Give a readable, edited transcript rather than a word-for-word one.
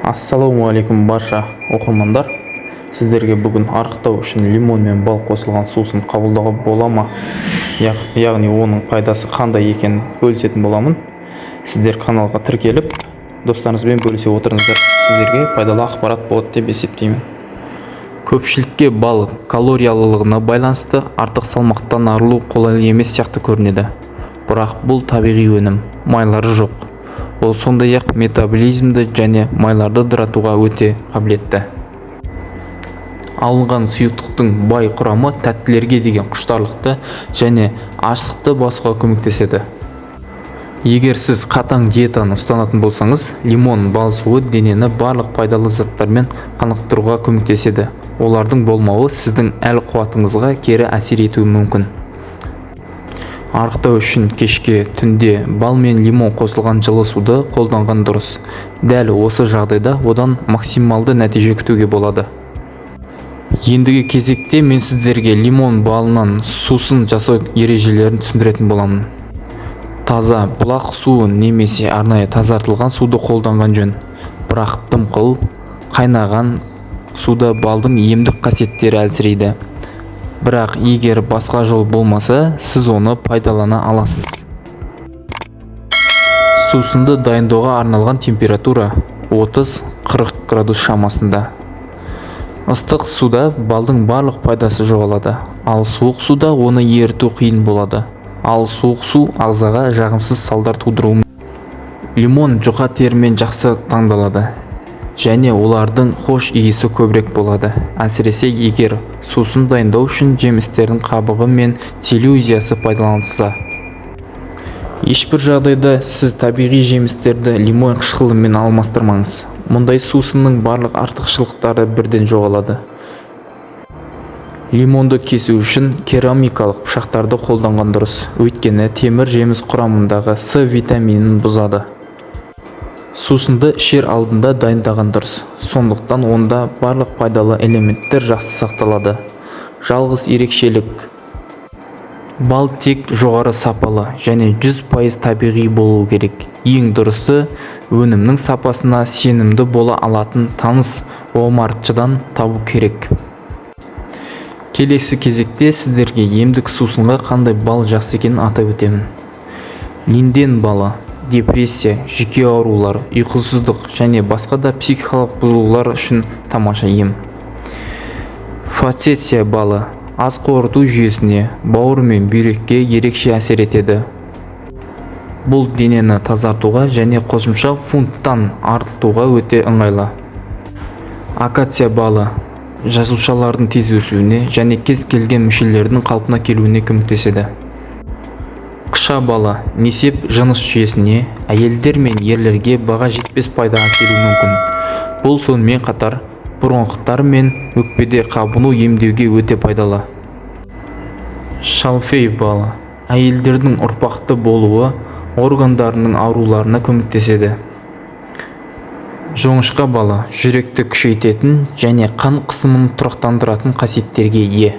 Ассалаумағалейкум барша оқырмандар. Сіздерге бүгін арықтау үшін лимон мен бал қосылған сусын қабылдауға бола ма? Яғни оның пайдасы қандай екенін бөлісетін боламын. Сіздер каналға тіркеліп, достарыңызбен бөлісе отырыңыздар. Сіздерге пайдалы ақпарат болады деп есептеймін. Көпшілікке бал калориялылығына байланысты артық салмақтан арылу қолайлы емес сияқты көрінеді. Бірақ бұл табиғи өнім, майлары жоқ. Ол сондай-ақ метаболизмді және майларды ыдыратуға өте қабілетті. Алынған сұйықтықтың бай құрамы тәттілерге деген құштарлықты және аштықты басуға көмектеседі. Егер сіз қатаң диетаны ұстанатын болсаңыз, лимон бал суы денені барлық пайдалы заттармен қанықтыруға көмектеседі. Олардың болмауы сіздің әл-қуатыңызға кері әсер етуі мүмкін. Арықтау үшін кешке, түнде бал мен лимон қосылған жылы суды қолданған дұрыс. Дәл осы жағдайда одан максималды нәтиже күтуге болады. Ендігі кезекте мен сіздерге лимон балынан сусын жасау ережелерін түсіндіретін боламын. Таза бұлақ суын немесе арнайы тазартылған суды қолданған жөн. Бірақ дымқыл, қайнаған суда балдың емдік қасиеттері әлсірейді. Бірақ егер басқа жол болмаса, сіз оны пайдалана аласыз. Сусынды дайындауға арналған температура 30-40 градус шамасында. Ыстық суда балдың барлық пайдасы жоғалады, ал суық суда оны еріту қиын болады. Ал суық су ағзаға жағымсыз салдар тудыруы. Лимон жұқа терімен жақсы таңдалады және олардың хош иісі көбірек болады. Әсіресе егер сусын дайындау үшін жемістердің қабығы мен целлюлозасы пайдаланылса. Ешбір жағдайда сіз табиғи жемістерді лимон қышқылымен алмастырмаңыз. Мұндай сусынның барлық артықшылықтары бірден жоғалады. Лимонды кесу үшін керамикалық пышақтарды қолданған дұрыс, өйткені темір жеміс құрамындағы С витаминін бұзады. Сусынды ішер алдында дайындаған дұрыс, сондықтан онда барлық пайдалы элементтер жақсы сақталады. Жалғыз ерекшелік: бал тек жоғары сапалы және 100% табиғи болуы керек. Ең дұрысы, өнімнің сапасына сенімді бола алатын таныс омартшыдан табу керек. Келесі кезекте сіздерге емдік сусынға қандай бал жақсы екенін атап өтемін. Линден балы депрессия, жүйке аурулары, ұйқысыздық және басқа да психикалық бұзылулар үшін тамаша ем. Фацетия балы ас қорыту жүйесіне, бауыр мен бүйрекке ерекше әсер етеді. Бұл денені тазартуға және қосымша фунттан артылтуға өте ыңғайлы. Акация балы жасушалардың тез өсуіне және кез келген мүшелердің қалпына келуіне көмектеседі. Қыша балы несеп жыныс жүйесіне, әйелдер мен ерлерге баға жетпес пайда әкелуі мүмкін. Бұл сонымен қатар бронхтар мен өкпеде қабыну емдеуге өте пайдалы. Шалфей балы әйелдердің ұрпақты болуы, органдарының ауруларына көмектеседі. Жоңышқа балы жүректі күшейтетін және қан қысымын тұрақтандыратын қасиеттерге ие.